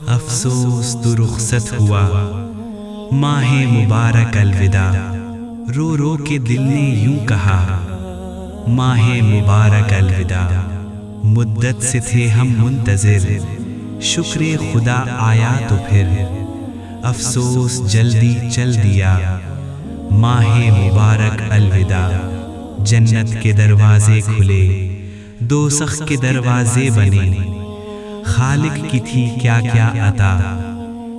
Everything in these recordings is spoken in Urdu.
افسوس تو رخصت ہوا ماہ مبارک الوداع، رو رو کے دل نے یوں کہا ماہ مبارک الوداع۔ مدت سے تھے ہم منتظر، شکر خدا آیا تو پھر، افسوس جلدی چل دیا ماہ مبارک الوداع۔ جنت کے دروازے کھلے، دوزخ کے دروازے بنے، خالق کی تھی کیا کیا عطا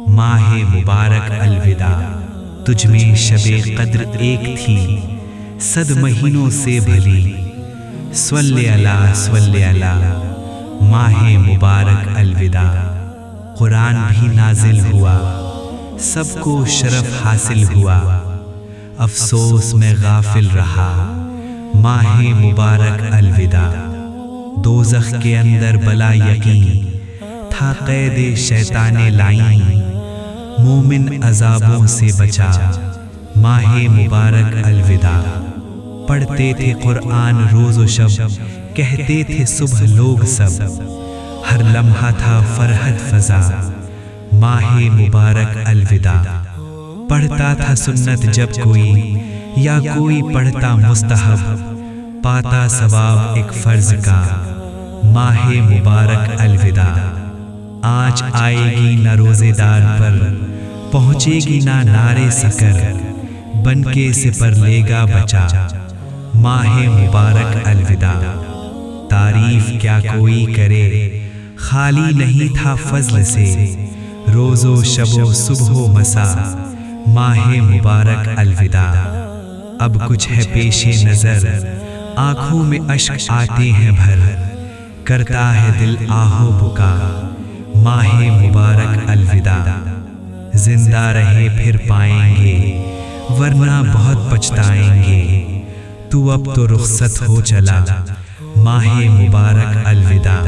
ماہ مبارک الوداع۔ تجھ میں شب قدر ایک تھی صد مہینوں سے بھلی، صلی اللہ صلی اللہ ماہ مبارک الوداع۔ قرآن بھی نازل ہوا، سب کو شرف حاصل ہوا، افسوس میں غافل رہا ماہ مبارک الوداع۔ دوزخ کے اندر بلا یقین تھا قید شیطان لعین، مومن عذابوں سے بچا ماہ مبارک الوداع۔ پڑھتے تھے قرآن روز و شب، کہتے تھے صبح لوگ سب، ہر لمحہ تھا فرحت فزا ماہ مبارک الوداع۔ پڑھتا تھا سنت جب کوئی یا کوئی پڑھتا مستحب، پاتا ثواب ایک فرض کا ماہ مبارک الوداع۔ آج آئے گی نہ روزے دار پر، پہنچے گی نہ نعرے سکر، بن کے سپر لے گا بچا ماہ مبارک الوداع۔ تعریف کیا کوئی کرے، خالی نہیں تھا فضل سے، روز و شب و صبح و مساء ماہ مبارک الوداع۔ اب کچھ ہے پیش نظر، آنکھوں میں اشک آتے ہیں بھر، کرتا ہے دل آہو بکا ماہ مبارک الوداع۔ زندہ رہے پھر پائیں گے، ورنہ بہت پچھتائیں گے، تو اب تو رخصت ہو چلا ماہ مبارک الوداع۔